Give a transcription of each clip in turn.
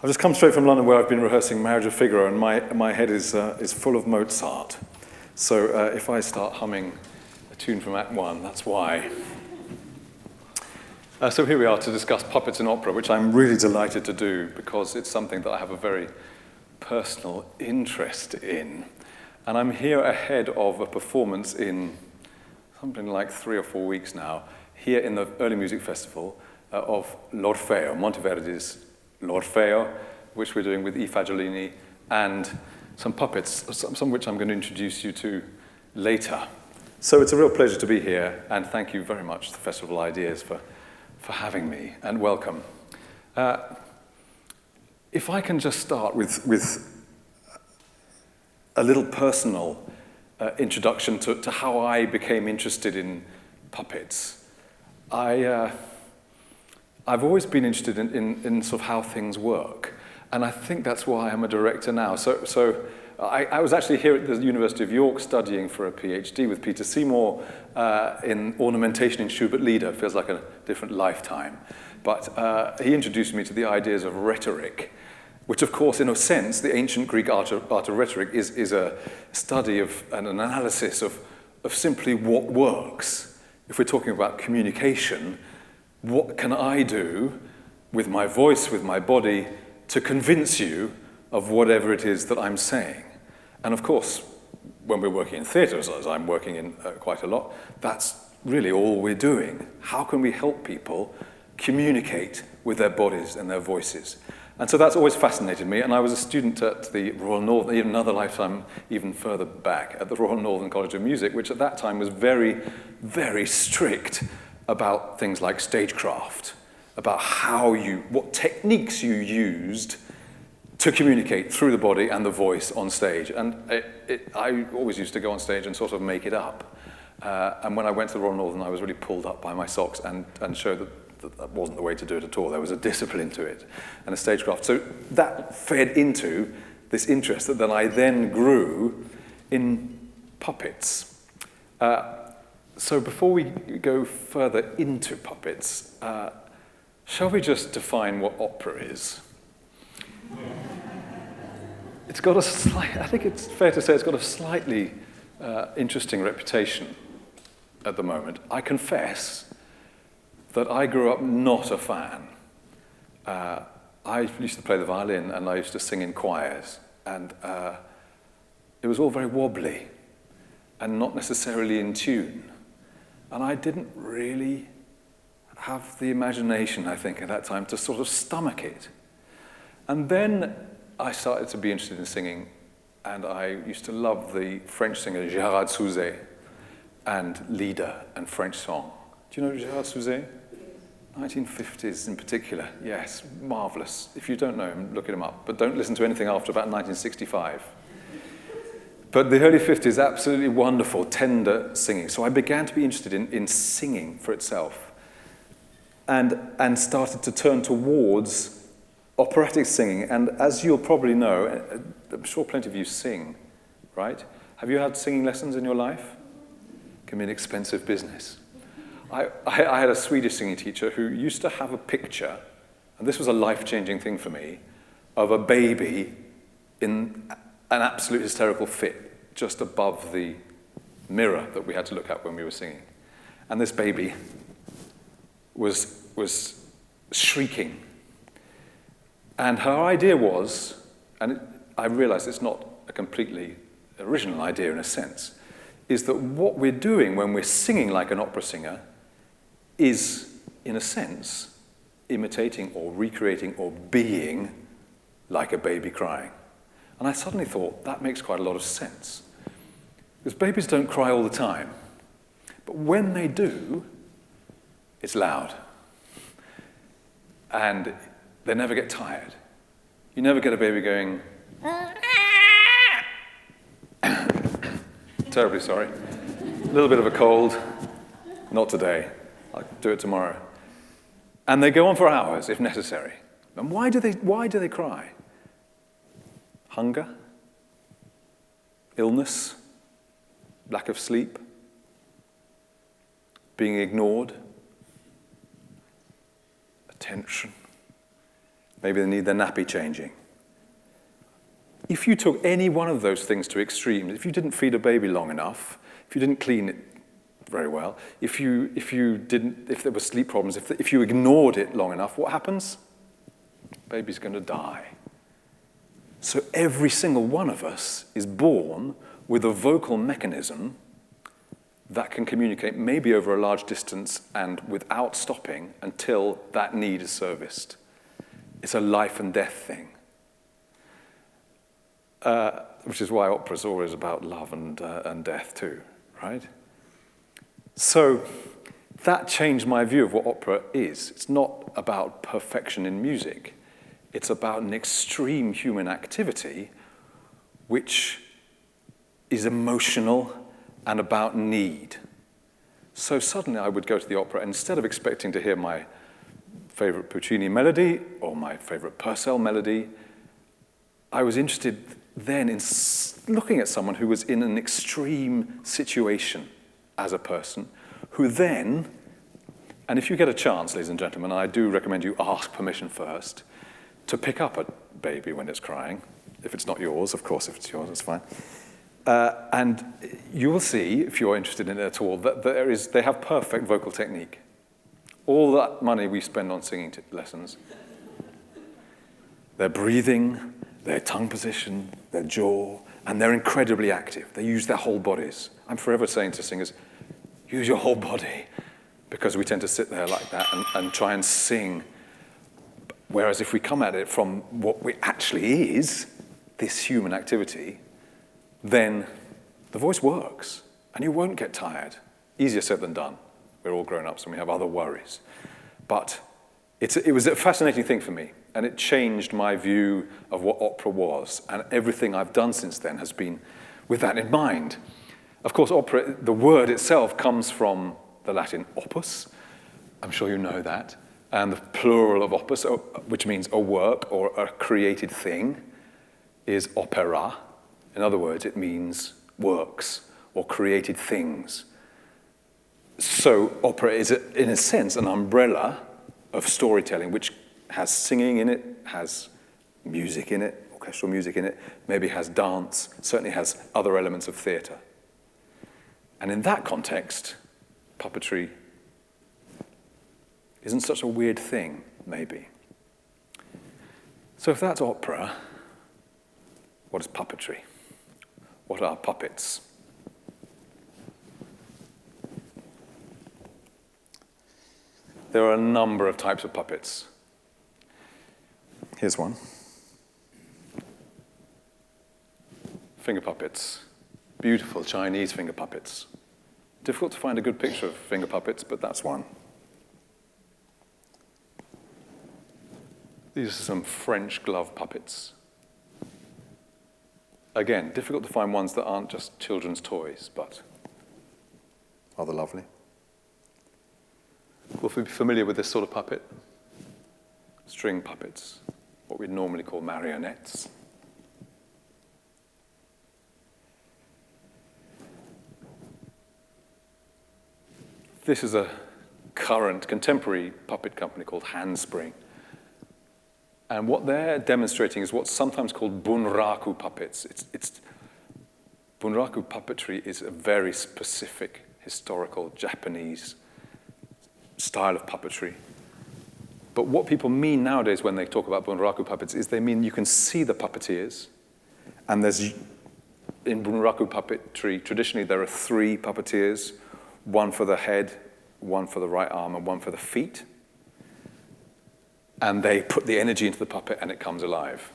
I've just come straight from London where I've been rehearsing Marriage of Figaro, and my head is full of Mozart. So if I start humming a tune from Act 1, that's why. So here we are to discuss puppets in opera, which I'm really delighted to do because it's something that I have a very personal interest in. And I'm here ahead of a performance in something like 3 or 4 weeks now, here in the Early Music Festival of L'Orfeo, Monteverdi's L'Orfeo, which we're doing with I Fagiolini, and some puppets, some of which I'm going to introduce you to later. So it's a real pleasure to be here, and thank you very much to the Festival Ideas for having me, and welcome. If I can just start with a little personal introduction to how I became interested in puppets. I've always been interested in sort of how things work, and I think that's why I'm a director now. So I was actually here at the University of York studying for a PhD with Peter Seymour in ornamentation in Schubert Lieder. Feels like a different lifetime. But he introduced me to the ideas of rhetoric, which of course, in a sense, the ancient Greek art of rhetoric is a study of an analysis of simply what works. If we're talking about communication, what can I do with my voice, with my body, to convince you of whatever it is that I'm saying? And of course, when we're working in theatre, as I'm working in quite a lot, that's really all we're doing. How can we help people communicate with their bodies and their voices? And so that's always fascinated me, and I was a student at the Royal Northern, even another lifetime even further back, at the Royal Northern College of Music, which at that time was very, very strict about things like stagecraft, about what techniques you used to communicate through the body and the voice on stage. And I always used to go on stage and sort of make it up. And when I went to the Royal Northern, I was really pulled up by my socks and showed that wasn't the way to do it at all. There was a discipline to it and a stagecraft. So that fed into this interest that I then grew in puppets. So before we go further into puppets, shall we just define what opera is? It's got I think it's fair to say it's got a slightly interesting reputation at the moment. I confess that I grew up not a fan. I used to play the violin and I used to sing in choirs, and it was all very wobbly and not necessarily in tune. And I didn't really have the imagination, I think, at that time to sort of stomach it. And then I started to be interested in singing, and I used to love the French singer Gérard Souzet and Lieder and French song. Do you know Gérard Souzet? 1950s in particular, yes, marvelous. If you don't know him, look him up, but don't listen to anything after about 1965. But the early 50s, absolutely wonderful, tender singing. So I began to be interested in singing for itself, and started to turn towards operatic singing. And as you'll probably know, I'm sure plenty of you sing, right? Have you had singing lessons in your life? It can be an expensive business. I had a Swedish singing teacher who used to have a picture, and this was a life-changing thing for me, of a baby in an absolute hysterical fit just above the mirror that we had to look at when we were singing. And this baby was shrieking. And her idea was, and I realize it's not a completely original idea in a sense, is that what we're doing when we're singing like an opera singer is, in a sense, imitating or recreating or being like a baby crying. And I suddenly thought, that makes quite a lot of sense. Because babies don't cry all the time. But when they do, it's loud. And they never get tired. You never get a baby going, terribly sorry. A little bit of a cold, not today. I'll do it tomorrow. And they go on for hours if necessary. And why do they cry? Hunger? Illness? Lack of sleep? Being ignored? Attention? Maybe they need their nappy changing. If you took any one of those things to extremes, if you didn't feed a baby long enough, if you didn't clean it very well, if there were sleep problems, if you ignored it long enough, what happens? Baby's going to die. So every single one of us is born with a vocal mechanism that can communicate maybe over a large distance and without stopping until that need is serviced. It's a life and death thing. Which is why opera is always about love and death too, right? So that changed my view of what opera is. It's not about perfection in music. It's about an extreme human activity which is emotional and about need. So suddenly I would go to the opera, and instead of expecting to hear my favorite Puccini melody or my favorite Purcell melody, I was interested then in looking at someone who was in an extreme situation as a person, who then, and if you get a chance, ladies and gentlemen, I do recommend you ask permission first, to pick up a baby when it's crying. If it's not yours, of course, if it's yours, it's fine. And you will see, if you're interested in it at all, that they have perfect vocal technique. All that money we spend on singing lessons, their breathing, their tongue position, their jaw, and they're incredibly active. They use their whole bodies. I'm forever saying to singers, use your whole body, because we tend to sit there like that and try and sing. Whereas if we come at it from what we actually is, this human activity, then the voice works, and you won't get tired. Easier said than done. We're all grown-ups and we have other worries. But it was a fascinating thing for me, and it changed my view of what opera was, and everything I've done since then has been with that in mind. Of course, opera, the word itself comes from the Latin opus. I'm sure you know that. And the plural of opus, which means a work or a created thing, is opera. In other words, it means works or created things. So opera is, in a sense, an umbrella of storytelling, which has singing in it, has music in it, orchestral music in it, maybe has dance, certainly has other elements of theatre. And in that context, puppetry isn't such a weird thing, maybe. So if that's opera, what is puppetry? What are puppets? There are a number of types of puppets. Here's one. Finger puppets. Beautiful Chinese finger puppets. Difficult to find a good picture of finger puppets, but that's one. These are some French glove puppets. Again, difficult to find ones that aren't just children's toys, but rather lovely. Will you be familiar with this sort of puppet? String puppets, what we'd normally call marionettes. This is a current, contemporary puppet company called Handspring. And what they're demonstrating is what's sometimes called Bunraku puppets. Bunraku puppetry is a very specific historical Japanese style of puppetry. But what people mean nowadays when they talk about Bunraku puppets is they mean you can see the puppeteers. And in Bunraku puppetry, traditionally there are 3 puppeteers, one for the head, one for the right arm, and one for the feet. And they put the energy into the puppet and it comes alive.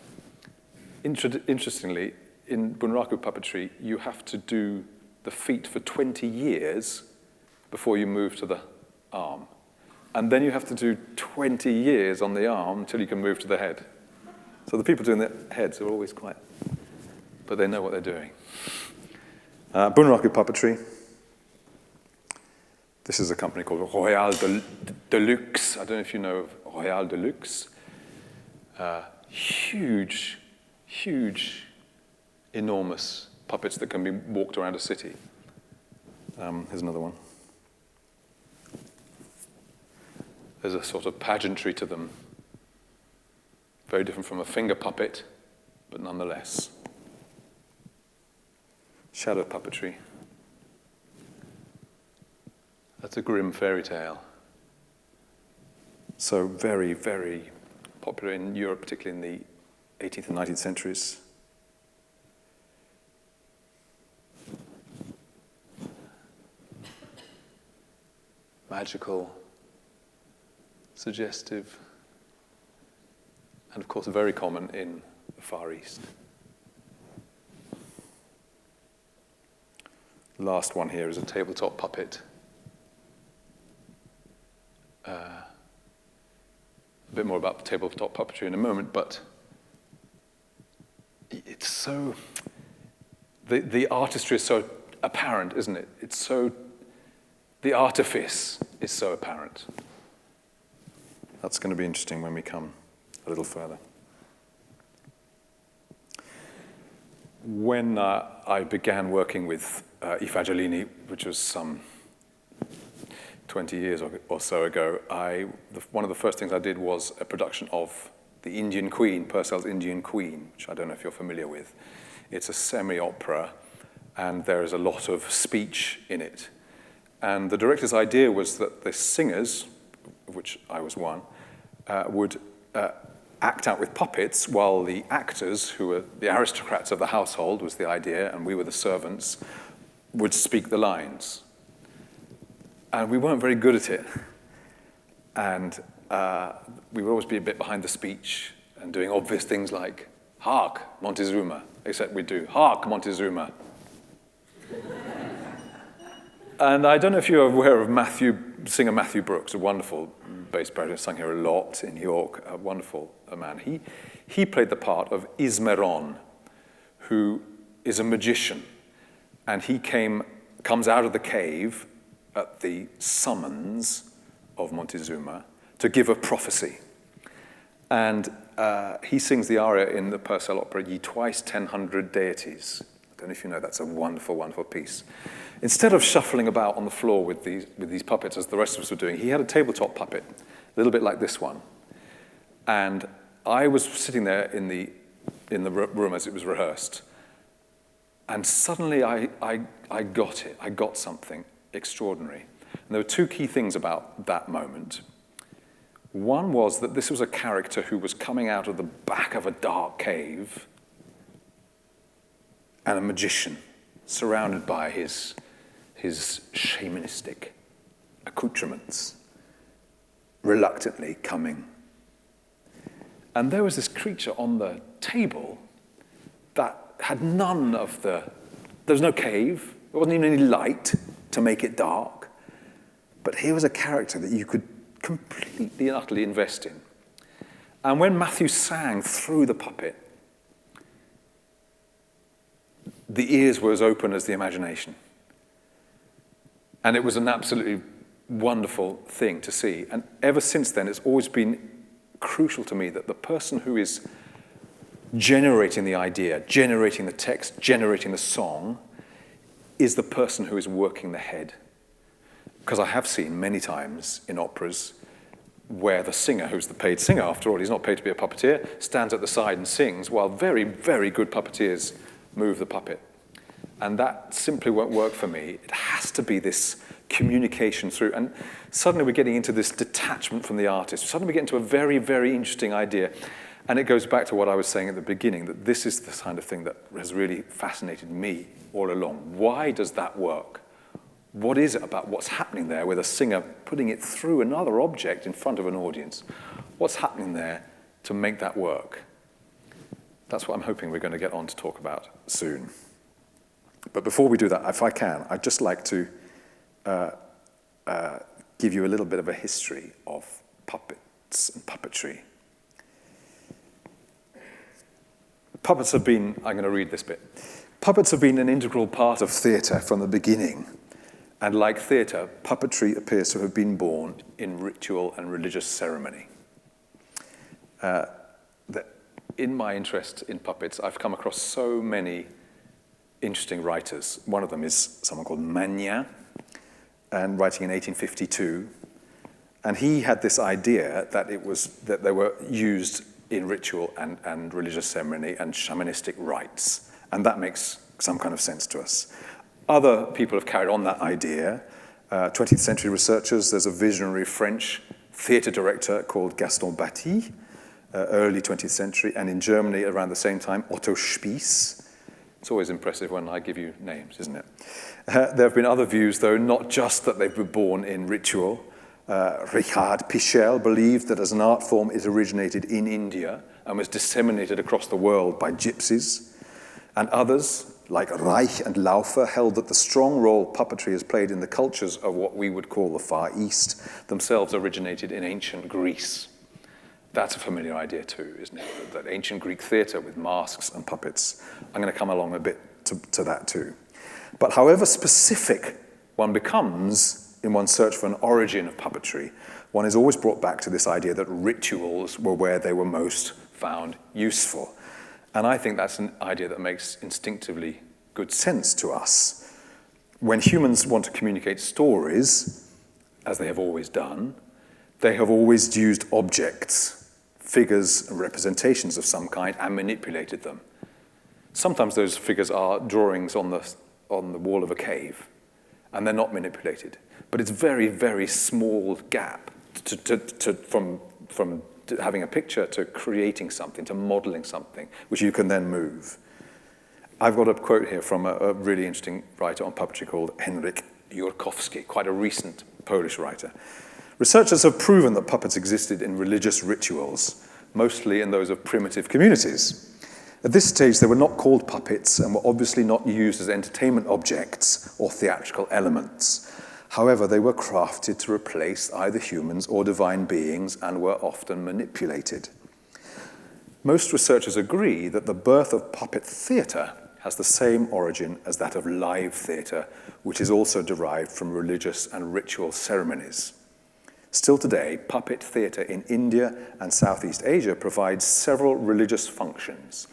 Interestingly, in Bunraku puppetry, you have to do the feet for 20 years before you move to the arm. And then you have to do 20 years on the arm until you can move to the head. So the people doing the heads are always quiet, but they know what they're doing. Bunraku puppetry. This is a company called Royal de Luxe. I don't know if you know of Royal de Luxe. Huge, enormous puppets that can be walked around a city. Here's another one. There's a sort of pageantry to them. Very different from a finger puppet, but nonetheless. Shadow puppetry. That's a grim fairy tale. So very, very popular in Europe, particularly in the 18th and 19th centuries. Magical, suggestive, and of course very common in the Far East. The last one here is a tabletop puppet. A bit more about tabletop puppetry in a moment, but it's so, the artistry is so apparent, isn't it? It's so, the artifice is so apparent. That's going to be interesting when we come a little further. When I began working with I Fagiolini, which was some 20 years or so ago, one of the first things I did was a production of The Indian Queen, Purcell's Indian Queen, which I don't know if you're familiar with. It's a semi-opera, and there is a lot of speech in it. And the director's idea was that the singers, of which I was one, would act out with puppets, while the actors, who were the aristocrats of the household, was the idea, and we were the servants, would speak the lines. And we weren't very good at it. And we would always be a bit behind the speech and doing obvious things like, "Hark, Montezuma," except we do, "Hark, Montezuma." And I don't know if you're aware of singer Matthew Brooks, a wonderful bass player, sung here a lot in New York, a wonderful man. He played the part of Ismeron, who is a magician. And he comes out of the cave at the summons of Montezuma to give a prophecy. And he sings the aria in the Purcell opera, "Ye twice 100 deities." I don't know if you know, that's a wonderful, wonderful piece. Instead of shuffling about on the floor with these puppets, as the rest of us were doing, he had a tabletop puppet, a little bit like this one. And I was sitting there in the room as it was rehearsed, and suddenly I got it. I got something extraordinary. And there were two key things about that moment. One was that this was a character who was coming out of the back of a dark cave, and a magician surrounded by his shamanistic accoutrements, reluctantly coming. And there was this creature on the table that had none of there was no cave, there wasn't even any light to make it dark, but here was a character that you could completely and utterly invest in. And when Matthew sang through the puppet, the ears were as open as the imagination. And it was an absolutely wonderful thing to see. And ever since then, it's always been crucial to me that the person who is generating the idea, generating the text, generating the song, is the person who is working the head. Because I have seen many times in operas where the singer, who's the paid singer after all, he's not paid to be a puppeteer, stands at the side and sings, while very, very good puppeteers move the puppet. And that simply won't work for me. It has to be this communication through. And suddenly we're getting into this detachment from the artist. Suddenly we get into a very, very interesting idea. And it goes back to what I was saying at the beginning, that this is the kind of thing that has really fascinated me all along. Why does that work? What is it about what's happening there with a singer putting it through another object in front of an audience? What's happening there to make that work? That's what I'm hoping we're going to get on to talk about soon. But before we do that, if I can, I'd just like to give you a little bit of a history of puppets and puppetry. Puppets have been, I'm going to read this bit. Puppets have been an integral part of theatre from the beginning. And like theatre, puppetry appears to have been born in ritual and religious ceremony. In my interest in puppets, I've come across so many interesting writers. One of them is someone called Weiyang, and writing in 1852. And he had this idea that they were used in ritual and religious ceremony and shamanistic rites. And that makes some kind of sense to us. Other people have carried on that idea. 20th century researchers, there's a visionary French theater director called Gaston Batty, early 20th century, and in Germany around the same time, Otto Spiess. It's always impressive when I give you names, isn't it? There have been other views, though, not just that they were born in ritual. Richard Pichel believed that as an art form it originated in India and was disseminated across the world by gypsies. And others, like Reich and Laufer, held that the strong role puppetry has played in the cultures of what we would call the Far East themselves originated in ancient Greece. That's a familiar idea too, isn't it? That ancient Greek theatre with masks and puppets. I'm going to come along a bit to that too. But however specific one becomes in one's search for an origin of puppetry, one is always brought back to this idea that rituals were where they were most found useful. And I think that's an idea that makes instinctively good sense to us. When humans want to communicate stories, as they have always done, they have always used objects, figures, and representations of some kind and manipulated them. Sometimes those figures are drawings on the wall of a cave, and they're not manipulated. But it's very, very small gap from having a picture to creating something, to modeling something, which you can then move. I've got a quote here from a really interesting writer on puppetry called Henryk Jurkowski, quite a recent Polish writer. Researchers have proven that puppets existed in religious rituals, mostly in those of primitive communities. At this stage, they were not called puppets and were obviously not used as entertainment objects or theatrical elements. However, they were crafted to replace either humans or divine beings and were often manipulated. Most researchers agree that the birth of puppet theatre has the same origin as that of live theatre, which is also derived from religious and ritual ceremonies. Still today, puppet theatre in India and Southeast Asia provides several religious functions,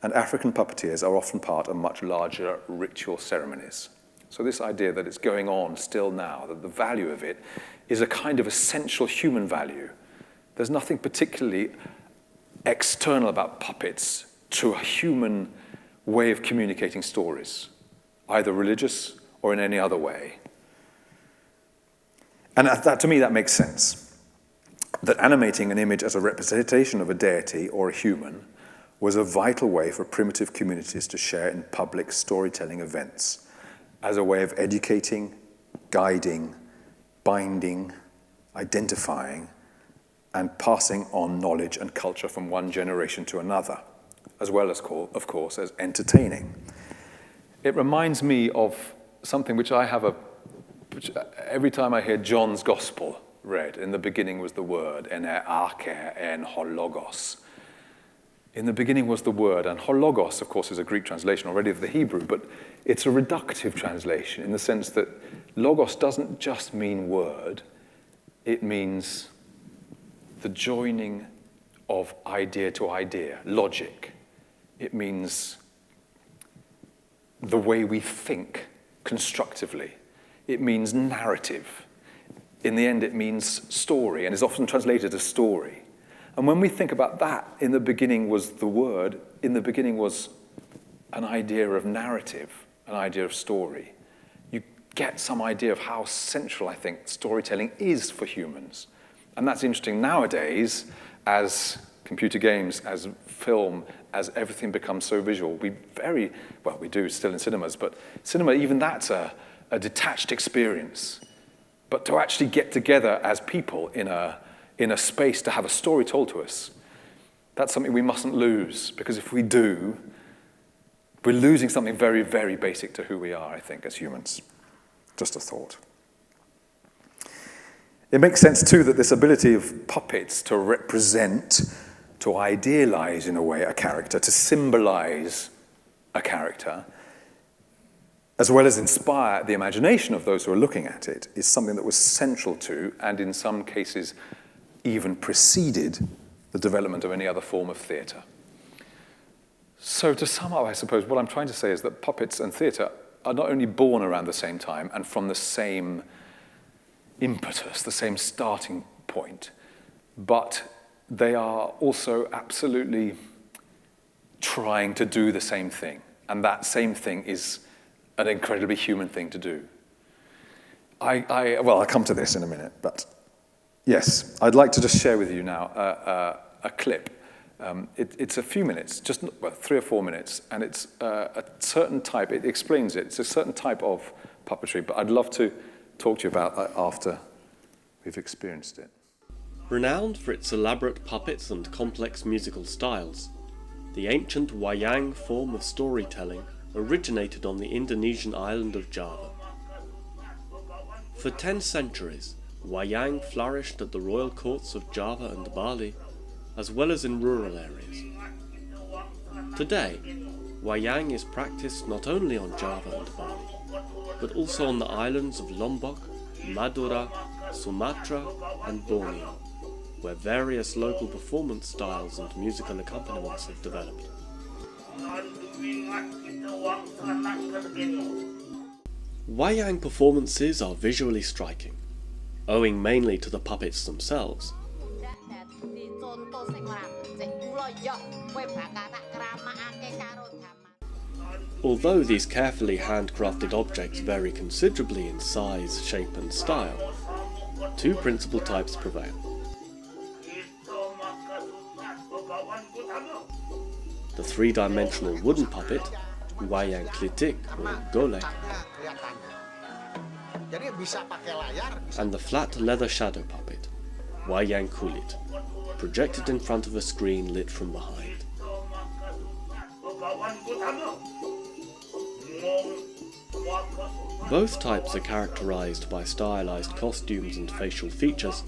and African puppeteers are often part of much larger ritual ceremonies. So this idea that it's going on still now, that the value of it is a kind of essential human value. There's nothing particularly external about puppets to a human way of communicating stories, either religious or in any other way. And that, to me, that makes sense. That animating an image as a representation of a deity or a human was a vital way for primitive communities to share in public storytelling events, as a way of educating, guiding, binding, identifying, and passing on knowledge and culture from one generation to another, as well as, of course, as entertaining. It reminds me of something which which every time I hear John's Gospel read, in the beginning was the Word, en arche en hologos. In the beginning was the Word, and hologos, of course, is a Greek translation already of the Hebrew, but it's a reductive translation in the sense that logos doesn't just mean word, it means the joining of idea to idea, logic. It means the way we think constructively. It means narrative. In the end, it means story, and is often translated as story. And when we think about that, in the beginning was the Word, in the beginning was an idea of narrative, an idea of story. You get some idea of how central, I think, storytelling is for humans. And that's interesting nowadays, as computer games, as film, as everything becomes so visual. We do still in cinemas, but cinema, even that's a detached experience. But to actually get together as people in a space to have a story told to us, that's something we mustn't lose, because if we do, we're losing something very, very basic to who we are, I think, as humans. Just a thought. It makes sense, too, that this ability of puppets to represent, to idealize, in a way, a character, to symbolize a character, as well as inspire the imagination of those who are looking at it, is something that was central to, and in some cases, even preceded the development of any other form of theatre. So to sum up, I suppose, what I'm trying to say is that puppets and theatre are not only born around the same time and from the same impetus, the same starting point, but they are also absolutely trying to do the same thing. And that same thing is an incredibly human thing to do. Well, I'll come to this in a minute, but yes, I'd like to just share with you now a clip. It's a few minutes, just 3 or 4 minutes, and it's a certain type, it explains it, it's a certain type of puppetry, but I'd love to talk to you about that after we've experienced it. Renowned for its elaborate puppets and complex musical styles, the ancient Weiyang form of storytelling originated on the Indonesian island of Java. For 10 centuries, Weiyang flourished at the royal courts of Java and Bali, as well as in rural areas. Today, Weiyang is practiced not only on Java and Bali, but also on the islands of Lombok, Madura, Sumatra and Borneo, where various local performance styles and musical accompaniments have developed. Weiyang performances are visually striking, owing mainly to the puppets themselves. Although these carefully handcrafted objects vary considerably in size, shape and style, 2 principal types prevail. The 3-dimensional wooden puppet, Weiyang Klitik or Golek, and the flat leather shadow puppet, Weiyang Kulit, projected in front of a screen lit from behind. Both types are characterized by stylized costumes and facial features,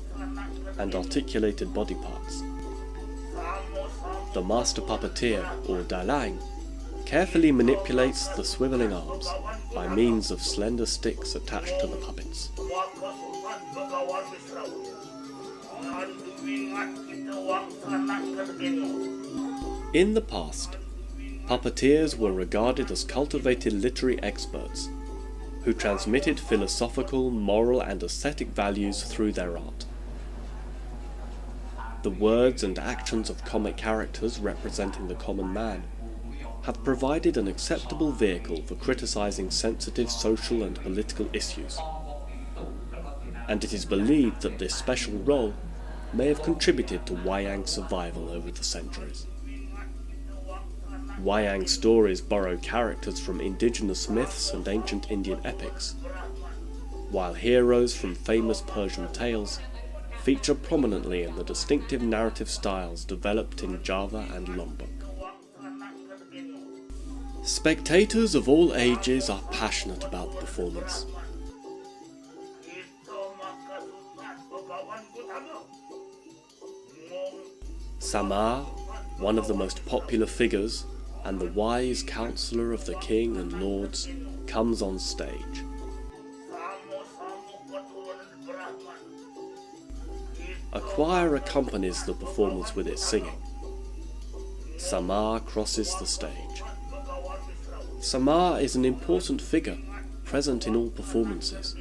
and articulated body parts. The master puppeteer, or dalang, carefully manipulates the swiveling arms by means of slender sticks attached to the puppets. In the past, puppeteers were regarded as cultivated literary experts who transmitted philosophical, moral and aesthetic values through their art. The words and actions of comic characters representing the common man have provided an acceptable vehicle for criticizing sensitive social and political issues, and it is believed that this special role may have contributed to Weiyang's survival over the centuries. Weiyang stories borrow characters from indigenous myths and ancient Indian epics, while heroes from famous Persian tales feature prominently in the distinctive narrative styles developed in Java and Lombok. Spectators of all ages are passionate about the performance. Samar, one of the most popular figures and the wise counsellor of the king and lords, comes on stage. A choir accompanies the performance with its singing. Samar crosses the stage. Samar is an important figure present in all performances.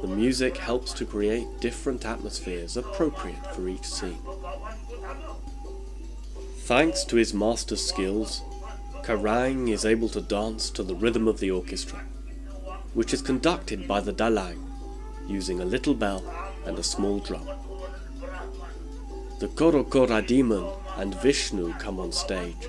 The music helps to create different atmospheres appropriate for each scene. Thanks to his master's skills, Karang is able to dance to the rhythm of the orchestra, which is conducted by the dalang, using a little bell and a small drum. The Korokora demon and Vishnu come on stage.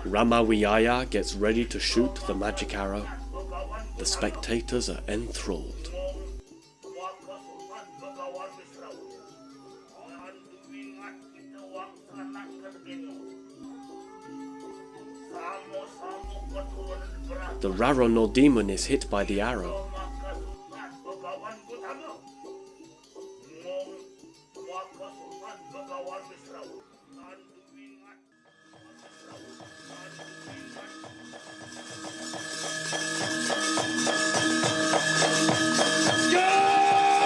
Ramawiyaya gets ready to shoot the magic arrow. The spectators are enthralled. The Rarono demon is hit by the arrow.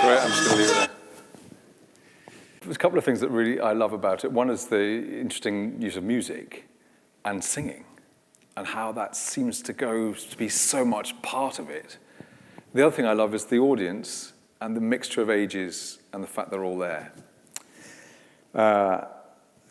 Great, I'm just going to leave it there. There's a couple couple of things that really I love about it. One is the interesting use of music and singing, and how that seems to go to be so much part of it. The other thing I love is the audience and the mixture of ages and the fact they're all there.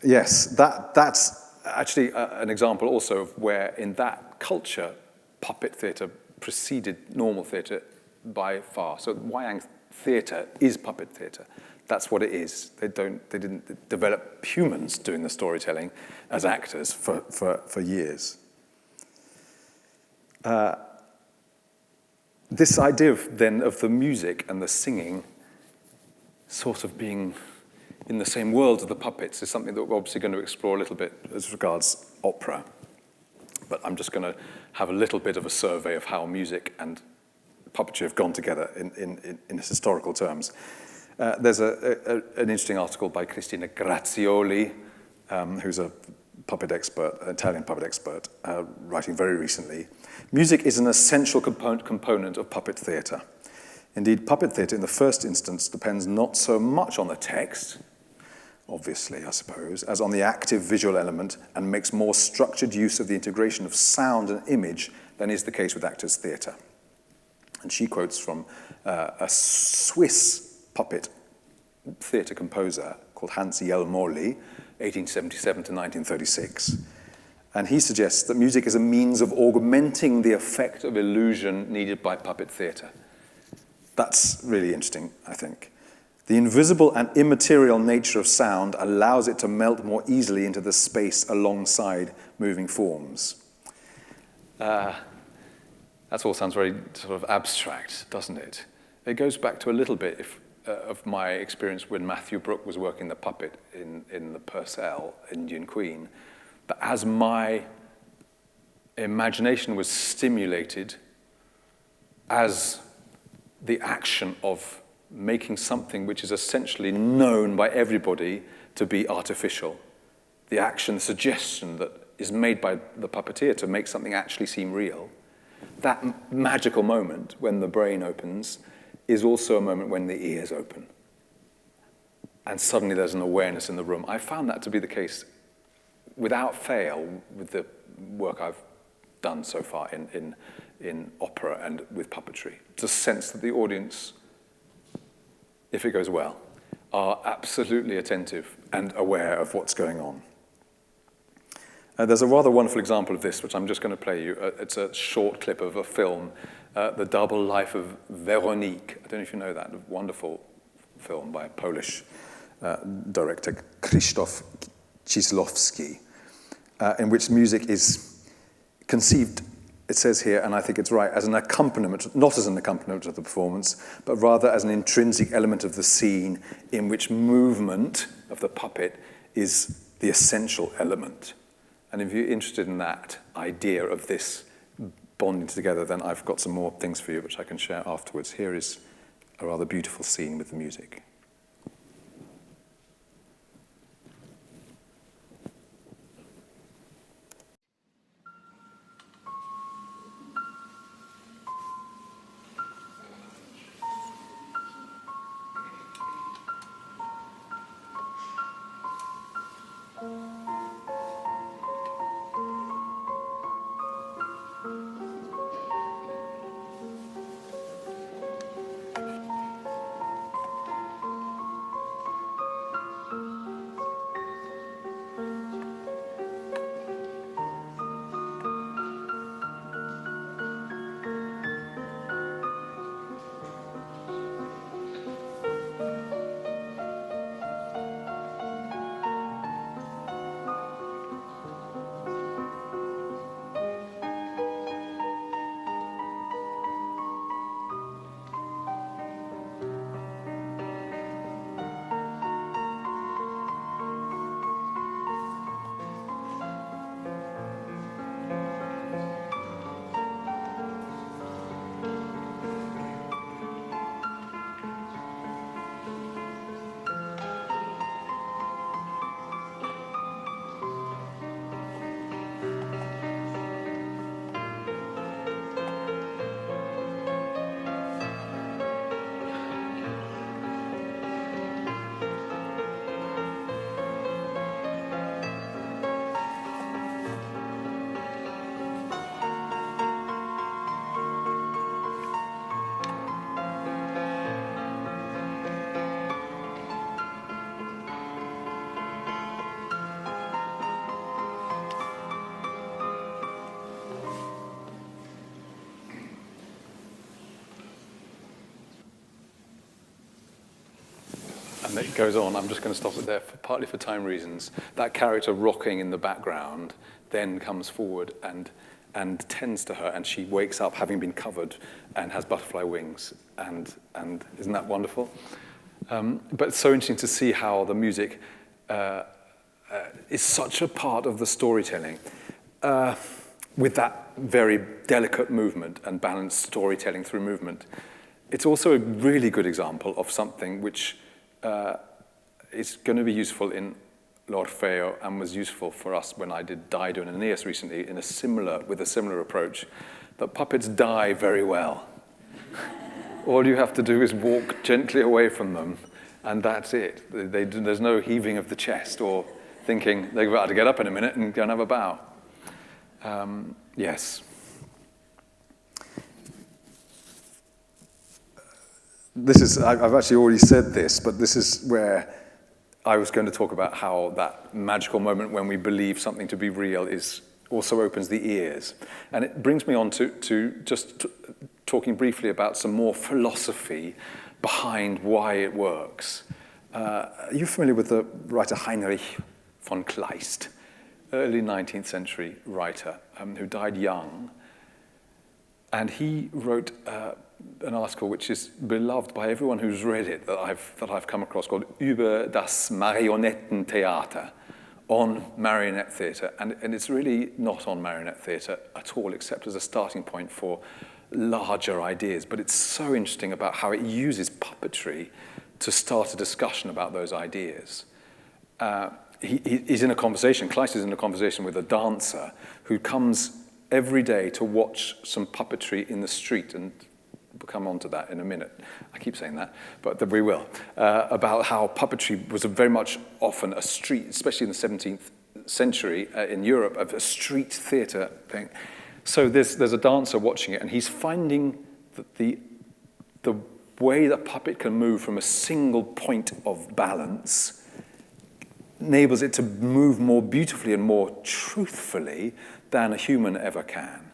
Yes, that's actually an example also of where in that culture, puppet theatre preceded normal theatre by far. So Weiyang theatre is puppet theatre. That's what it is. They didn't develop humans doing the storytelling as actors for years. This idea of the music and the singing sort of being in the same world as the puppets is something that we're obviously going to explore a little bit as regards opera. But I'm just going to have a little bit of a survey of how music and puppetry have gone together in historical terms. There's an interesting article by Cristina Grazioli, who's a puppet expert, an Italian puppet expert, writing very recently. Music is an essential component of puppet theatre. Indeed, puppet theatre in the first instance depends not so much on the text, obviously, I suppose, as on the active visual element, and makes more structured use of the integration of sound and image than is the case with actors' theatre. And she quotes from a Swiss puppet theatre composer called Hans Jelmoli, 1877 to 1936. And he suggests that music is a means of augmenting the effect of illusion needed by puppet theatre. That's really interesting, I think. The invisible and immaterial nature of sound allows it to melt more easily into the space alongside moving forms. That all sounds very sort of abstract, doesn't it? It goes back to a little bit of my experience when Matthew Brooke was working the puppet in the Purcell, Indian Queen. But as my imagination was stimulated, as the action of making something which is essentially known by everybody to be artificial, the action, the suggestion that is made by the puppeteer to make something actually seem real, that magical moment when the brain opens is also a moment when the ears open. And suddenly there's an awareness in the room. I found that to be the case without fail with the work I've done so far in opera and with puppetry. It's a sense that the audience, if it goes well, are absolutely attentive and aware of what's going on. There's a rather wonderful example of this, which I'm just going to play you. It's a short clip of a film, The Double Life of Veronique. I don't know if you know that, a wonderful film by a Polish director, Krzysztof Kieślowski, in which music is conceived, it says here, and I think it's right, as an accompaniment, not as an accompaniment of the performance, but rather as an intrinsic element of the scene in which movement of the puppet is the essential element. And if you're interested in that idea of this bonding together, then I've got some more things for you which I can share afterwards. Here is a rather beautiful scene with the music. and it goes on. I'm just going to stop it there, partly for time reasons. That character rocking in the background then comes forward and tends to her, and she wakes up having been covered and has butterfly wings, and isn't that wonderful? But it's so interesting to see how the music is such a part of the storytelling, with that very delicate movement and balanced storytelling through movement. It's also a really good example of something which is going to be useful in L'Orfeo and was useful for us when I did Dido and Aeneas recently with a similar approach, that puppets die very well. All you have to do is walk gently away from them, and that's it. There's no heaving of the chest or thinking they're about to get up in a minute and go and have a bow. Yes. I've actually already said this, but this is where I was going to talk about how that magical moment when we believe something to be real also opens the ears. And it brings me on to just talking briefly about some more philosophy behind why it works. Are you familiar with the writer Heinrich von Kleist, early 19th century writer who died young? And he wrote an article which is beloved by everyone who's read it that I've come across, called Über das Marionettentheater, on marionette theatre. And it's really not on marionette theatre at all, except as a starting point for larger ideas. But it's so interesting about how it uses puppetry to start a discussion about those ideas. He's in a conversation, Kleist is in a conversation with a dancer who comes every day to watch some puppetry in the street, and we'll come on to that in a minute. I keep saying that, but we will. About how puppetry was very much often a street, especially in the 17th century in Europe, of a street theatre thing. So there's a dancer watching it, and he's finding that the way that puppet can move from a single point of balance enables it to move more beautifully and more truthfully than a human ever can.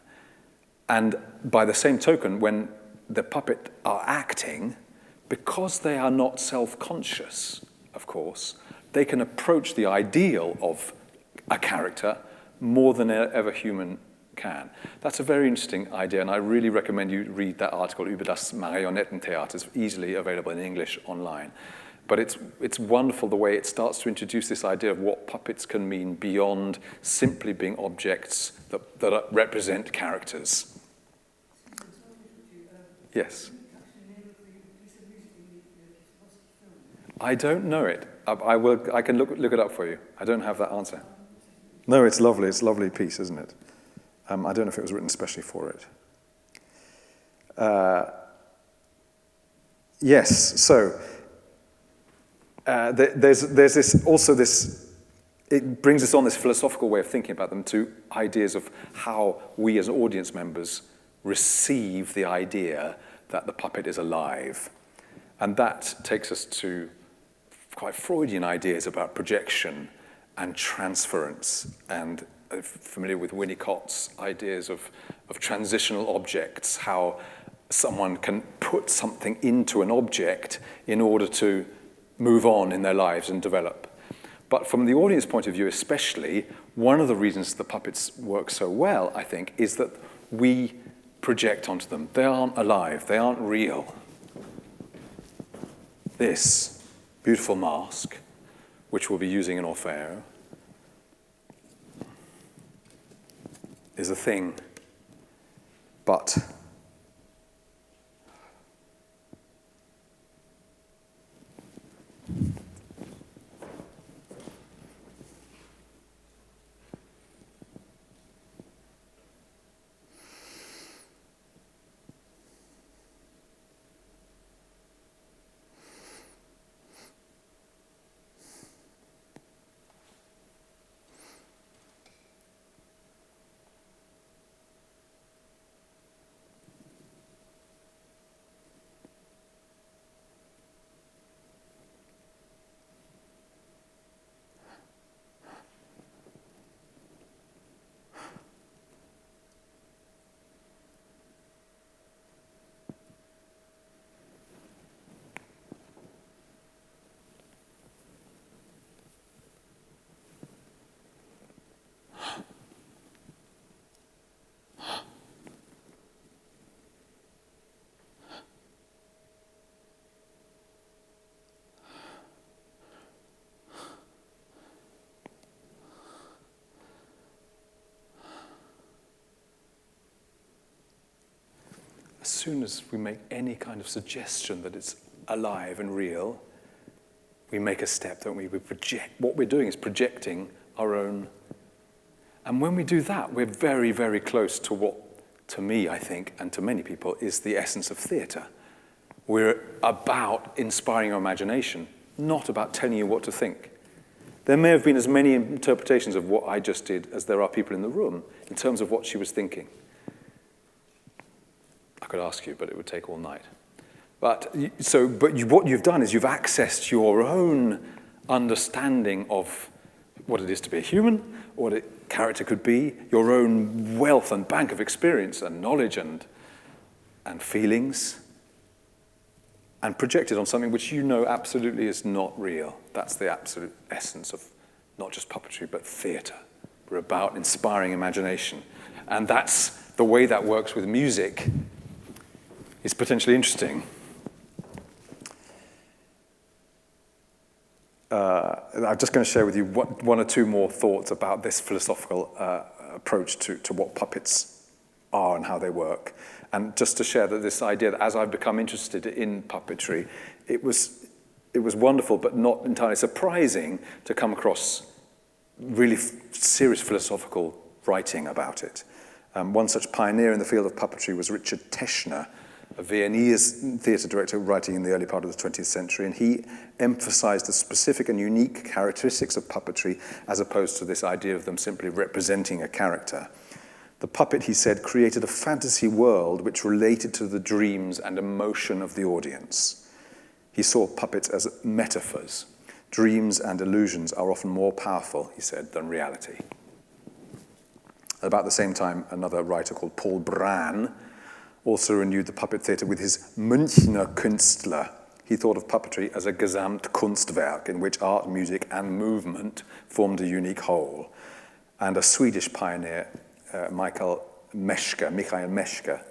And by the same token, when the puppet are acting, because they are not self-conscious, of course, they can approach the ideal of a character more than ever human can. That's a very interesting idea, and I really recommend you read that article, Über das Marionettentheater. It's easily available in English online. But it's wonderful the way it starts to introduce this idea of what puppets can mean beyond simply being objects that represent characters. Yes? I don't know it. I can look it up for you. I don't have that answer. No, it's lovely. It's a lovely piece, isn't it? I don't know if it was written especially for it. Yes, so there's this, it brings us on this philosophical way of thinking about them to ideas of how we as audience members receive the idea that the puppet is alive. And that takes us to quite Freudian ideas about projection and transference, and familiar with Winnicott's ideas of transitional objects, how someone can put something into an object in order to move on in their lives and develop. But from the audience point of view especially, one of the reasons the puppets work so well, I think, is that we project onto them. They aren't alive, they aren't real. This beautiful mask, which we'll be using in Orfeo, is a thing, but soon as we make any kind of suggestion that it's alive and real, we make a step, don't we? We project. What we're doing is projecting our own. And when we do that, we're very, very close to what, to me, I think, and to many people, is the essence of theatre. We're about inspiring your imagination, not about telling you what to think. There may have been as many interpretations of what I just did as there are people in the room in terms of what she was thinking. I could ask you, but it would take all night. What you've done is you've accessed your own understanding of what it is to be a human, what a character could be, your own wealth and bank of experience and knowledge and feelings, and projected on something which you know absolutely is not real. That's the absolute essence of not just puppetry, but theatre. We're about inspiring imagination. And that's the way that works with music is potentially interesting. I'm just going to share with you one or two more thoughts about this philosophical approach to what puppets are and how they work. And just to share that this idea that as I've become interested in puppetry, it was wonderful but not entirely surprising to come across really serious philosophical writing about it. One such pioneer in the field of puppetry was Richard Tichenor, a Viennese theatre director writing in the early part of the 20th century, and he emphasized the specific and unique characteristics of puppetry as opposed to this idea of them simply representing a character. The puppet, he said, created a fantasy world which related to the dreams and emotion of the audience. He saw puppets as metaphors. Dreams and illusions are often more powerful, he said, than reality. At about the same time, another writer called Paul Brahn also renewed the puppet theatre with his Münchner Künstler. He thought of puppetry as a Gesamtkunstwerk in which art, music, and movement formed a unique whole. And a Swedish pioneer, Michael Meschke, a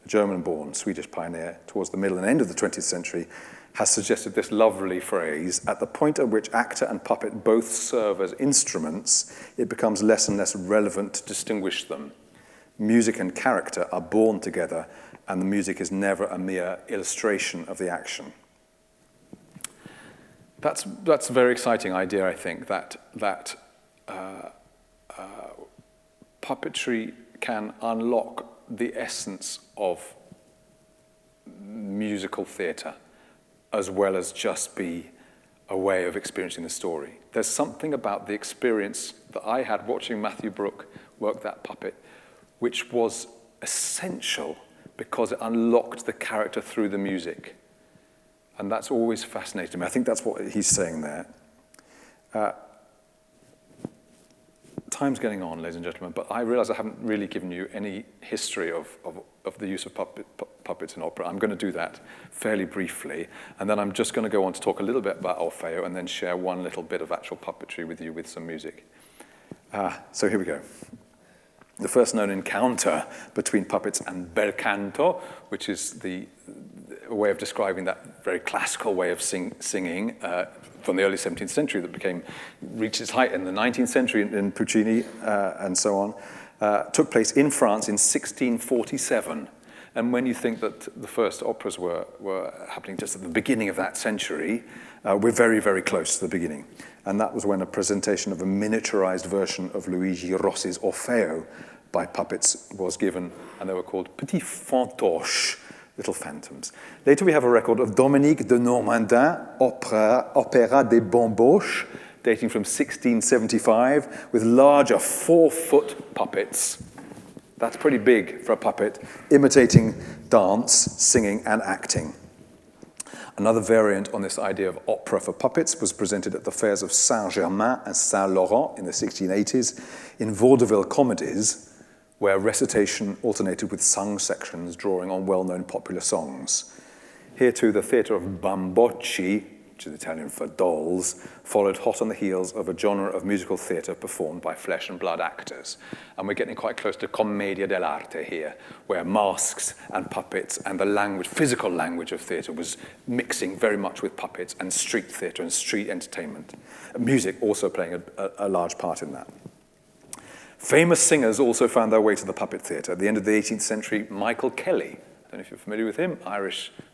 German-born Swedish pioneer towards the middle and end of the 20th century, has suggested this lovely phrase: at the point at which actor and puppet both serve as instruments, it becomes less and less relevant to distinguish them. Music and character are born together, and the music is never a mere illustration of the action. That's a very exciting idea, I think, that puppetry can unlock the essence of musical theatre as well as just be a way of experiencing the story. There's something about the experience that I had watching Matthew Brook work that puppet which was essential because it unlocked the character through the music. And that's always fascinated me. I think that's what he's saying there. Time's getting on, ladies and gentlemen, but I realize I haven't really given you any history of the use of puppets in opera. I'm going to do that fairly briefly, and then I'm just going to go on to talk a little bit about Orfeo and then share one little bit of actual puppetry with you with some music. So here we go. The first known encounter between puppets and bel canto, which is the way of describing that very classical way of singing from the early 17th century that reached its height in the 19th century in Puccini and so on, took place in France in 1647. And when you think that the first operas were happening just at the beginning of that century, we're very, very close to the beginning. And that was when a presentation of a miniaturized version of Luigi Rossi's Orfeo by puppets was given, and they were called Petits Fantoches, little phantoms. Later we have a record of Dominique de Normandin, Opéra des Bamboches, dating from 1675, with larger 4-foot puppets. That's pretty big for a puppet, imitating dance, singing, and acting. Another variant on this idea of opera for puppets was presented at the fairs of Saint-Germain and Saint-Laurent in the 1680s in vaudeville comedies, where recitation alternated with sung sections drawing on well-known popular songs. Here too, the theatre of bambocci, which is Italian for dolls, followed hot on the heels of a genre of musical theatre performed by flesh and blood actors. And we're getting quite close to commedia dell'arte here, where masks and puppets and the language, physical language of theatre was mixing very much with puppets and street theatre and street entertainment. Music also playing a large part in that. Famous singers also found their way to the puppet theatre. At the end of the 18th century, Michael Kelley, don't know if you're familiar with him,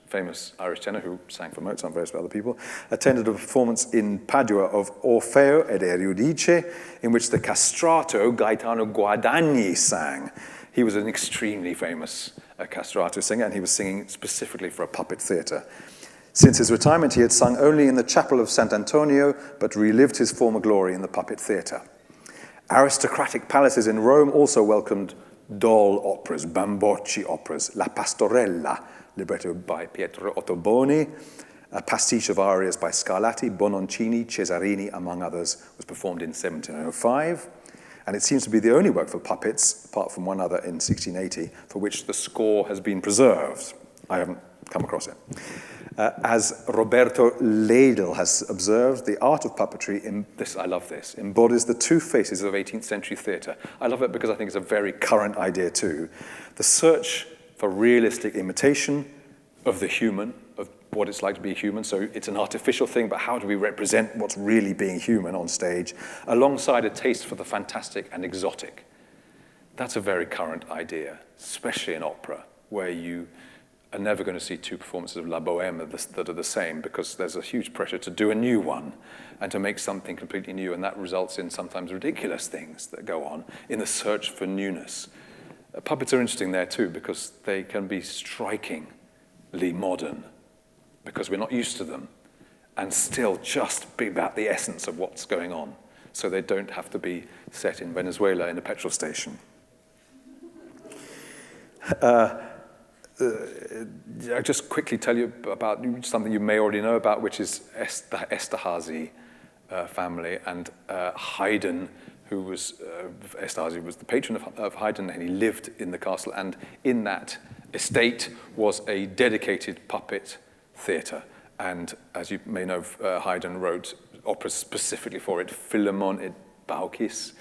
famous Irish tenor who sang for Mozart and various other people, attended a performance in Padua of Orfeo ed Eurydice, in which the castrato Gaetano Guadagni sang. He was an extremely famous castrato singer, and he was singing specifically for a puppet theatre. Since his retirement, he had sung only in the chapel of Sant'Antonio, but relived his former glory in the puppet theatre. Aristocratic palaces in Rome also welcomed doll operas, bambocci operas, La Pasteurella Libretto by Pietro Ottoboni, a pastiche of arias by Scarlatti, Bononcini, Cesarini, among others, was performed in 1705. And it seems to be the only work for puppets, apart from one other in 1680, for which the score has been preserved. I haven't come across it. As Roberto Leidl has observed, the art of puppetry, I love this, embodies the two faces of 18th century theatre. I love it because I think it's a very current idea too. The search for realistic imitation of the human, of what it's like to be human. So it's an artificial thing, but how do we represent what's really being human on stage, alongside a taste for the fantastic and exotic? That's a very current idea, especially in opera, where you are never going to see two performances of La Bohème that are the same, because there's a huge pressure to do a new one and to make something completely new, and that results in sometimes ridiculous things that go on in the search for newness. Puppets are interesting there too, because they can be strikingly modern, because we're not used to them, and still just be about the essence of what's going on. So they don't have to be set in Venezuela in a petrol station. I'll just quickly tell you about something you may already know about, which is the Esterházy family, and Haydn, who was, Esterházy was the patron of Haydn, and he lived in the castle, and in that estate was a dedicated puppet theatre. And as you may know, Haydn wrote operas specifically for it. Philemon et Baucis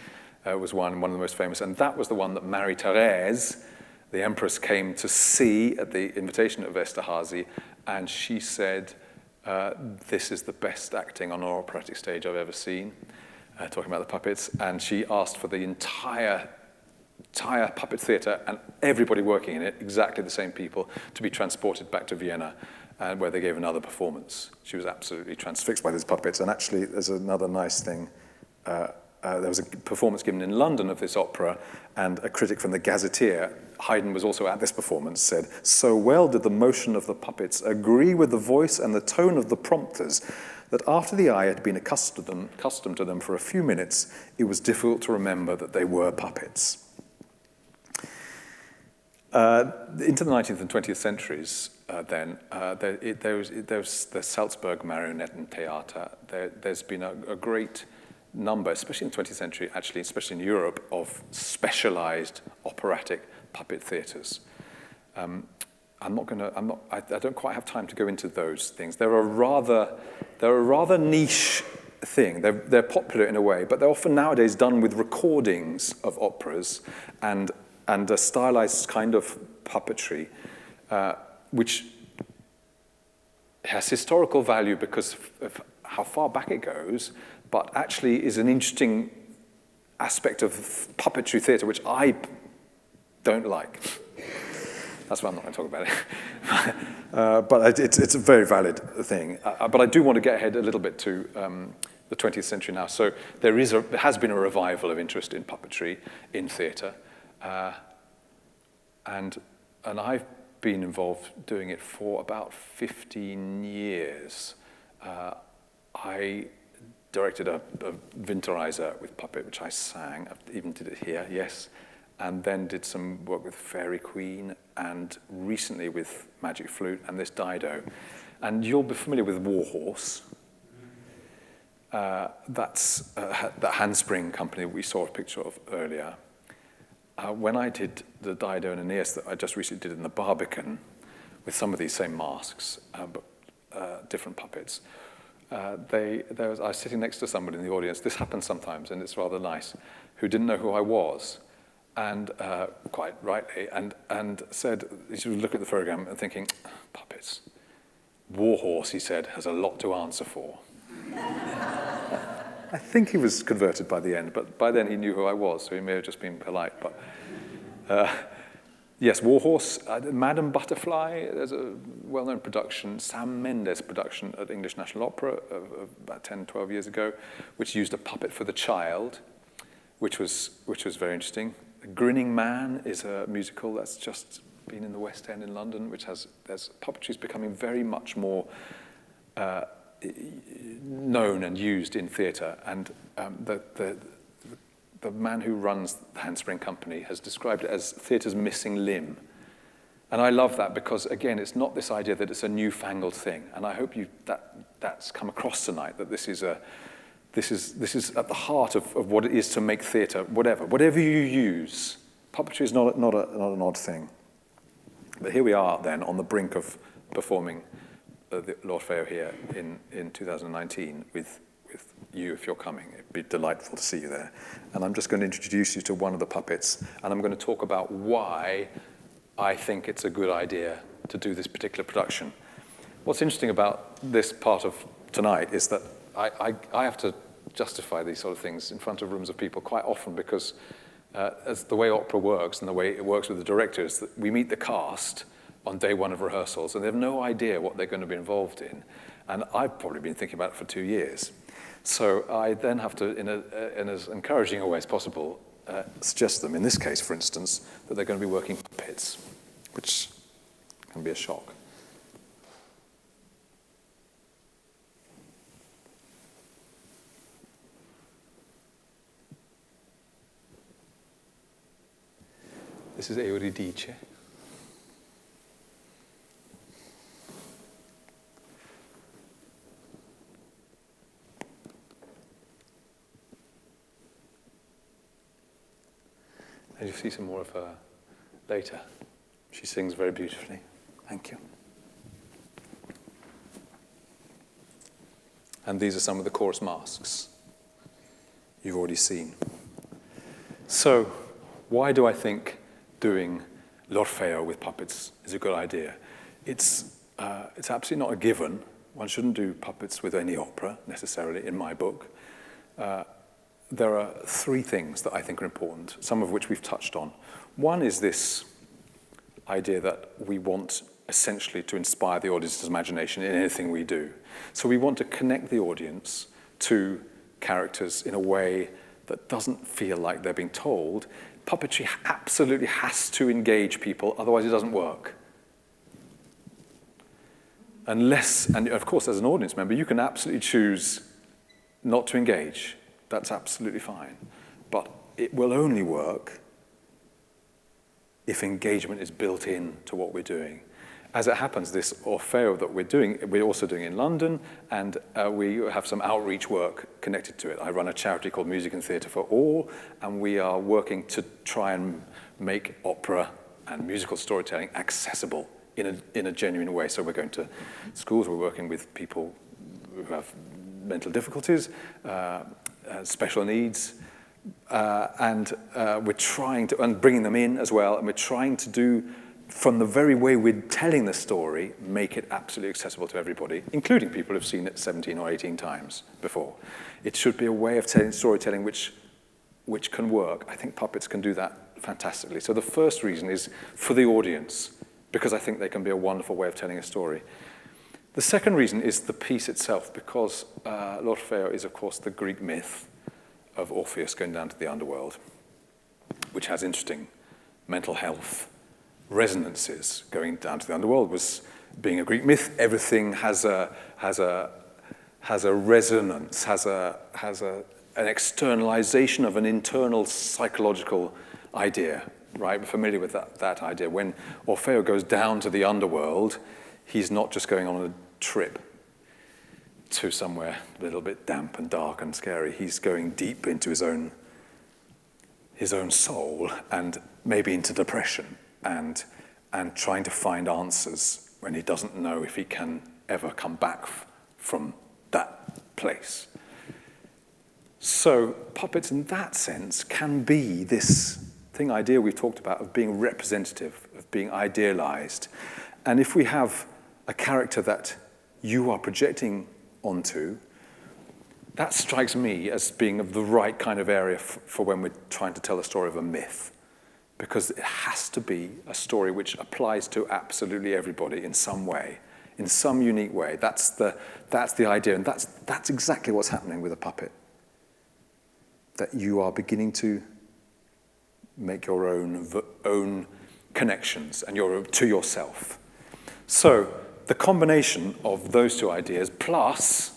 was one of the most famous, and that was the one that Marie-Thérèse, the empress, came to see at the invitation of Esterházy, and she said, this is the best acting on an operatic stage I've ever seen, talking about the puppets, and she asked for the entire puppet theatre and everybody working in it, exactly the same people, to be transported back to Vienna, where they gave another performance. She was absolutely transfixed by these puppets, and actually there's another nice thing. There was a performance given in London of this opera, and a critic from the Gazetteer, Haydn was also at this performance, said, "So well did the motion of the puppets agree with the voice and the tone of the prompters that after the eye had been accustomed to them for a few minutes, it was difficult to remember that they were puppets." Into the 19th and 20th centuries, there was the Salzburg Marionette and Piata. There's been a great number, especially in the 20th century, actually, especially in Europe, of specialized operatic puppet theaters. I don't quite have time to go into those things. They're a rather niche thing. They're popular in a way, but they're often nowadays done with recordings of operas and a stylized kind of puppetry, which has historical value because of how far back it goes, but actually is an interesting aspect of puppetry theatre, which I don't like. That's why I'm not going to talk about it. But it's a very valid thing. But I do want to get ahead a little bit to the 20th century now. So there has been a revival of interest in puppetry in theatre. And I've been involved doing it for about 15 years. I directed a Ventura with puppet, which I sang. I even did it here, yes. And then did some work with Fairy Queen, and recently with Magic Flute and this Dido. And you'll be familiar with Warhorse. That's the handspring company we saw a picture of earlier. When I did the Dido and Aeneas that I just recently did in the Barbican, with some of these same masks, but different puppets, I was sitting next to somebody in the audience, this happens sometimes, and it's rather nice, who didn't know who I was, and quite rightly, and said, he was looking at the program and thinking, puppets. Warhorse, he said, has a lot to answer for. I think he was converted by the end, but by then he knew who I was, so he may have just been polite. But Yes, Warhorse, Madame Butterfly, there's a well-known production, Sam Mendes production at English National Opera of about 10, 12 years ago, which used a puppet for the child, which was very interesting. Grinning Man is a musical that's just been in the West End in London, which puppetry is becoming very much more known and used in theatre, and the man who runs the Handspring Company has described it as theatre's missing limb. And I love that because, again, it's not this idea that it's a newfangled thing. And I hope that's come across tonight, that this is at the heart of what it is to make theatre, whatever you use. Puppetry is not an odd thing. But here we are then on the brink of performing the L'Orfeo here in 2019 with you if you're coming. It'd be delightful to see you there. And I'm just going to introduce you to one of the puppets, and I'm going to talk about why I think it's a good idea to do this particular production. What's interesting about this part of tonight is that I have to justify these sort of things in front of rooms of people quite often because as the way opera works and the way it works with the director is that we meet the cast on day one of rehearsals and they have no idea what they're going to be involved in. And I've probably been thinking about it for 2 years. So I then have to, in as encouraging a way as possible, suggest to them, in this case, for instance, that they're going to be working puppets, which can be a shock. This is Euridice. And you'll see some more of her later. She sings very beautifully. Thank you. And these are some of the chorus masks you've already seen. So, why do I think doing L'Orfeo with puppets is a good idea? It's absolutely not a given. One shouldn't do puppets with any opera, necessarily, in my book. There are 3 things that I think are important, some of which we've touched on. One is this idea that we want essentially to inspire the audience's imagination in anything we do. So we want to connect the audience to characters in a way that doesn't feel like they're being told. Puppetry absolutely has to engage people, otherwise it doesn't work. Unless, and of course as an audience member, you can absolutely choose not to engage. That's absolutely fine. But it will only work if engagement is built in to what we're doing. As it happens, this Orfeo that we're also doing in London, and we have some outreach work connected to it. I run a charity called Music and Theatre for All, and we are working to try and make opera and musical storytelling accessible in a genuine way. So we're going to schools, we're working with people who have mental difficulties, special needs, and we're trying to, and bringing them in as well, and we're trying to do, from the very way we're telling the story, make it absolutely accessible to everybody, including people who've seen it 17 or 18 times before. It should be a way of telling storytelling which can work. I think puppets can do that fantastically. So the first reason is for the audience, because I think they can be a wonderful way of telling a story. The second reason is the piece itself, because L'Orfeo is, of course, the Greek myth of Orpheus going down to the underworld, which has interesting mental health resonances. Going down to the underworld was, being a Greek myth, everything has a resonance, has an externalization of an internal psychological idea, right? We're familiar with that idea. When Orfeo goes down to the underworld, he's not just going on a trip to somewhere a little bit damp and dark and scary. He's going deep into his own soul and maybe into depression and trying to find answers when he doesn't know if he can ever come back from that place. So puppets in that sense can be this idea we've talked about of being representative, of being idealized. And if we have a character that you are projecting onto, that strikes me as being of the right kind of area for when we're trying to tell the story of a myth. because it has to be a story which applies to absolutely everybody in some way, in some unique way. That's the idea, and that's exactly what's happening with a puppet. That you are beginning to make your own connections and to yourself. So the combination of those two ideas plus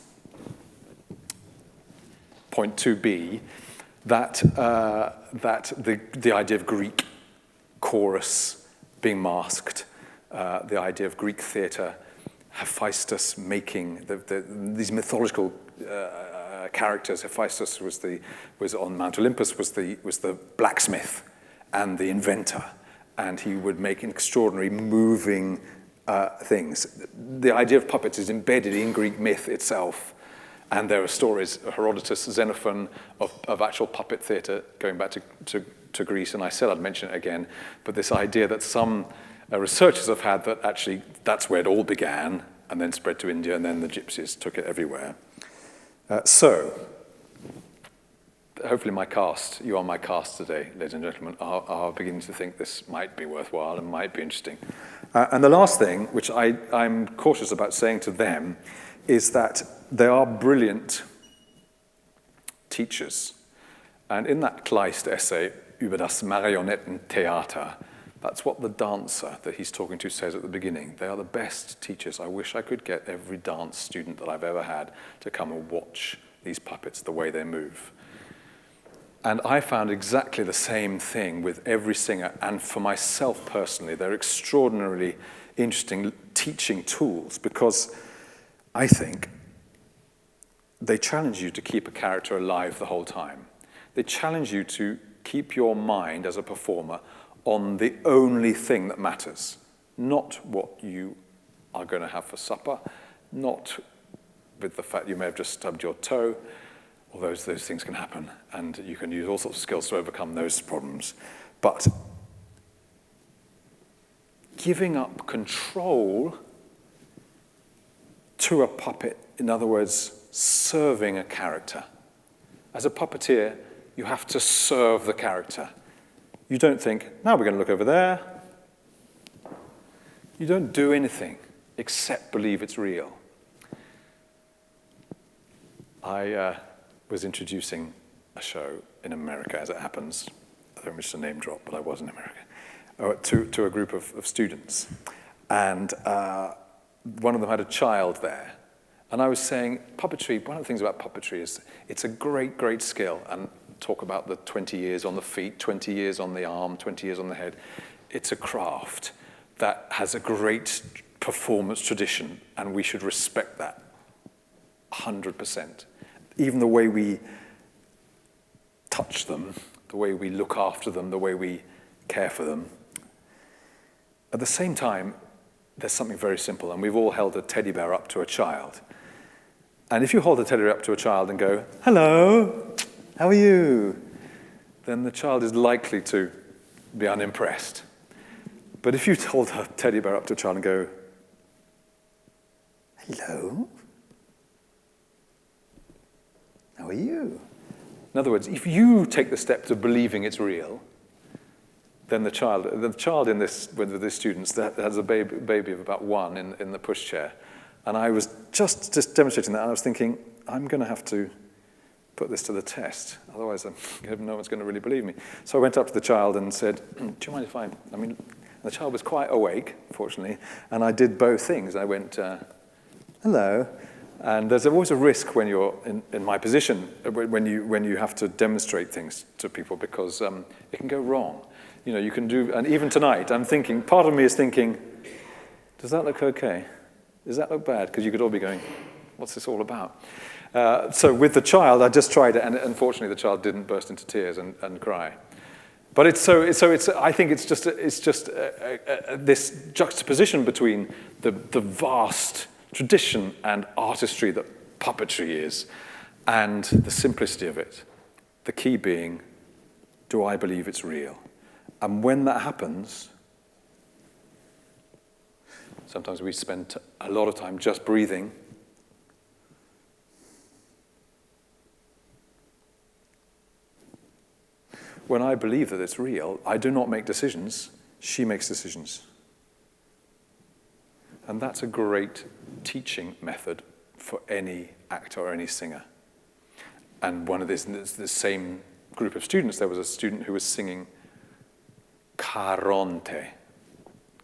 point 2b, that the idea of Greek chorus being masked, the idea of Greek theatre, Hephaestus making these mythological characters. Hephaestus was on Mount Olympus, was the blacksmith and the inventor, and he would make extraordinary moving things. The idea of puppets is embedded in Greek myth itself, and there are stories, Herodotus, Xenophon, of actual puppet theatre going back to Greece, and I said I'd mention it again, but this idea that some researchers have had that actually that's where it all began, and then spread to India, and then the gypsies took it everywhere. So, hopefully you are my cast today, ladies and gentlemen, are beginning to think this might be worthwhile and might be interesting. And the last thing, which I'm cautious about saying to them, is that they are brilliant teachers. And in that Kleist essay, über das Marionettentheater, that's what the dancer that he's talking to says at the beginning. They are the best teachers. I wish I could get every dance student that I've ever had to come and watch these puppets, the way they move. And I found exactly the same thing with every singer. And for myself personally, they're extraordinarily interesting teaching tools because I think they challenge you to keep a character alive the whole time. They challenge you to keep your mind as a performer on the only thing that matters, not what you are going to have for supper, not with the fact you may have just stubbed your toe, all those things can happen, and you can use all sorts of skills to overcome those problems. But giving up control to a puppet, in other words, serving a character. As a puppeteer, you have to serve the character. You don't think, now we're going to look over there. You don't do anything except believe it's real. I was introducing a show in America, as it happens. I don't wish to name drop, but I was in America, to a group of students. And one of them had a child there. And I was saying, puppetry, one of the things about puppetry is it's a great, great skill. And talk about the 20 years on the feet, 20 years on the arm, 20 years on the head. It's a craft that has a great performance tradition, and we should respect that 100%. Even the way we touch them, the way we look after them, the way we care for them. At the same time, there's something very simple, and we've all held a teddy bear up to a child. And if you hold a teddy bear up to a child and go, hello, how are you? Then the child is likely to be unimpressed. But if you hold a teddy bear up to a child and go, hello, how are you? In other words, if you take the step to believing it's real, then the child in this, with the students, that has a baby of about 1 in the pushchair. And I was just demonstrating that, and I was thinking, I'm going to have to put this to the test. Otherwise, no one's going to really believe me. So I went up to the child and said, do you mind if I mean, the child was quite awake, fortunately, and I did both things. I went, hello. And there's always a risk when you're in my position, when you have to demonstrate things to people, because it can go wrong. You know, you can do, and even tonight, I'm thinking, part of me is thinking, does that look okay? Does that look bad? Because you could all be going, what's this all about? So with the child, I just tried it, and unfortunately the child didn't burst into tears and cry. But I think it's just this juxtaposition between the vast tradition and artistry that puppetry is, and the simplicity of it. The key being, do I believe it's real? And when that happens, sometimes we spend a lot of time just breathing. when I believe that it's real, I do not make decisions, she makes decisions. And that's a great teaching method for any actor or any singer. And one of this same group of students, there was a student who was singing Charonte,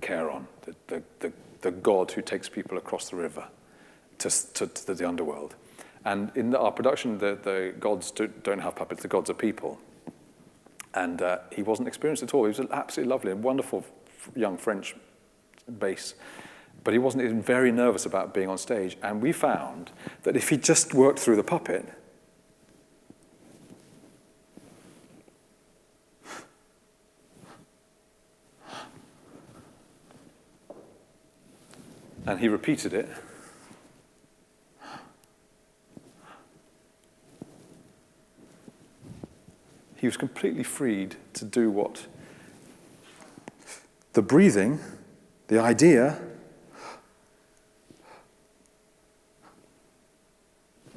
Charon, the god who takes people across the river to the underworld. And in our production, the gods don't have puppets, the gods are people. And he wasn't experienced at all. He was absolutely lovely, a wonderful young French bass. But he wasn't even very nervous about being on stage. And we found that if he just worked through the puppet, and he repeated it, he was completely freed to do what the breathing, the idea,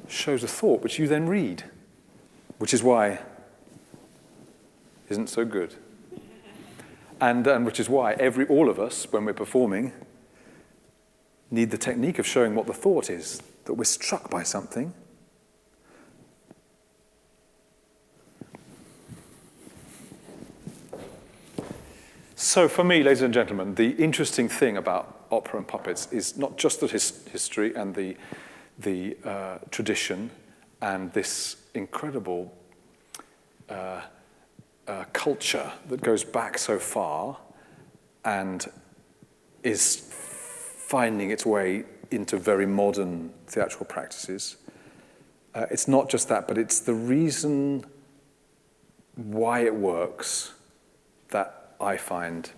shows a thought which you then read, which is why isn't so good. And which is why all of us, when we're performing, need the technique of showing what the thought is, that we're struck by something. So for me, ladies and gentlemen, the interesting thing about opera and puppets is not just the history and the tradition and this incredible culture that goes back so far and is finding its way into very modern theatrical practices. It's not just that, but it's the reason why it works that I find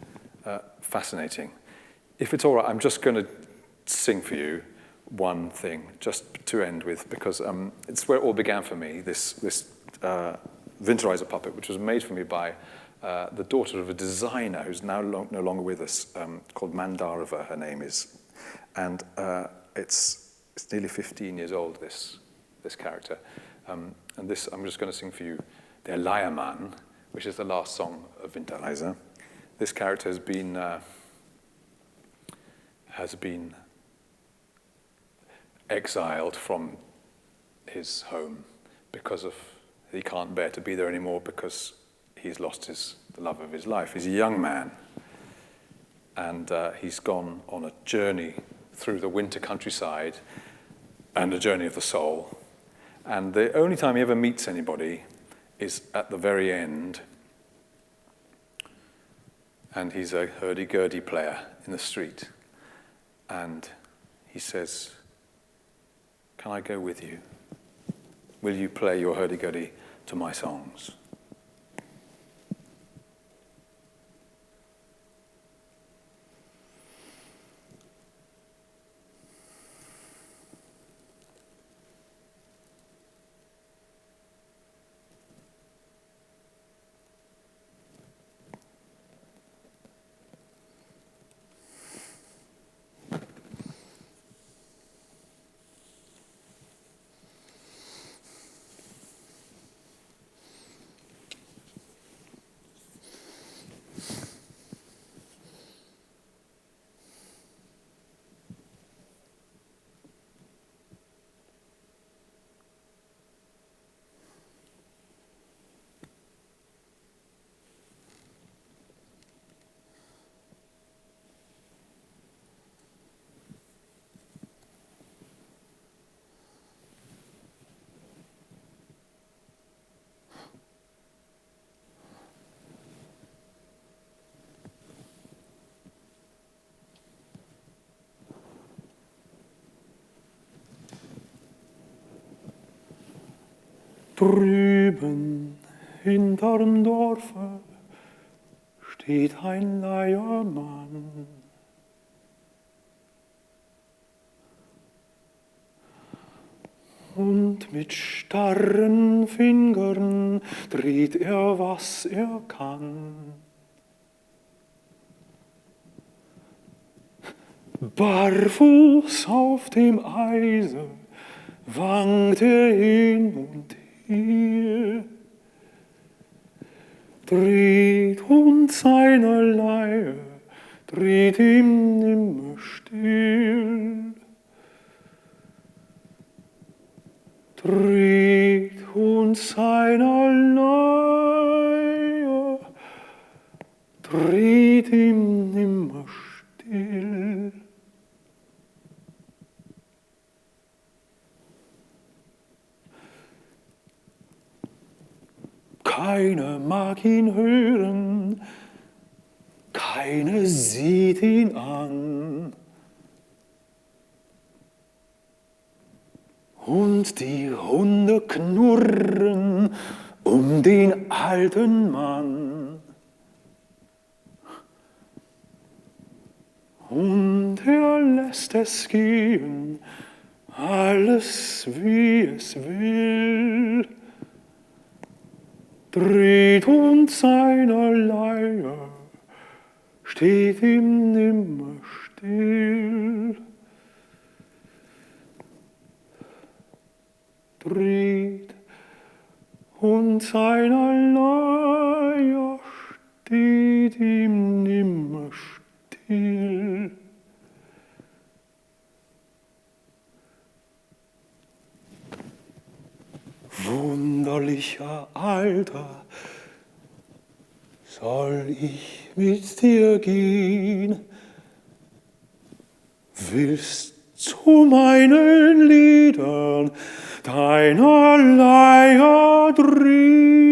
fascinating. If it's all right, I'm just going to sing for you one thing, just to end with, because it's where it all began for me, this Ventura puppet, which was made for me by the daughter of a designer who's now no longer with us, called Mandarova, her name is. And it's nearly 15 years old, this character. And this, I'm just going to sing for you Der Leiermann, which is the last song of Ventura. This character has been exiled from his home because he can't bear to be there anymore because he's lost the love of his life. He's a young man, and he's gone on a journey through the winter countryside and a journey of the soul. And the only time he ever meets anybody is at the very end, and he's a hurdy-gurdy player in the street. And he says, "Can I go with you? Will you play your hurdy-gurdy to my songs?" Drüben hinterm Dorfe steht ein Leiermann. Und mit starren Fingern dreht was kann. Barfuß auf dem Eise wankt hin und her. tritt und seiner Leier tritt ihm nimmer still. Tritt und seiner Leier tritt ihm nimmer still. Keiner mag ihn hören, keiner sieht ihn an. Und die Hunde knurren um den alten Mann. Und er lässt es gehen, alles wie es will. Dreht und seiner Leier steht ihm nimmer still. Dreht und seiner Leier steht ihm nimmer still. Wunderlicher Alter, soll ich mit dir gehen? Willst zu meinen Liedern deiner Leier drehen?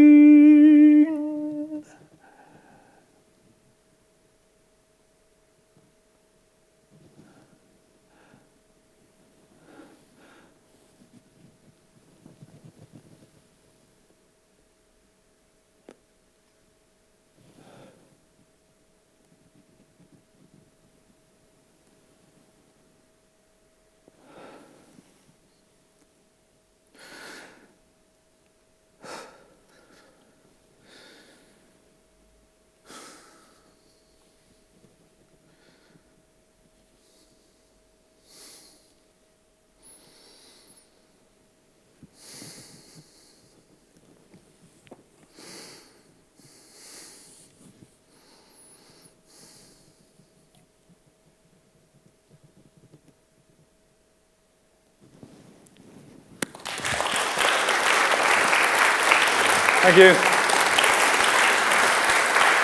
Thank you.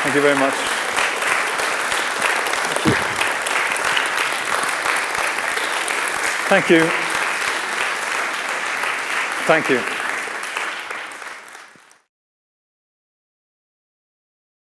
Thank you very much. Thank you. Thank you.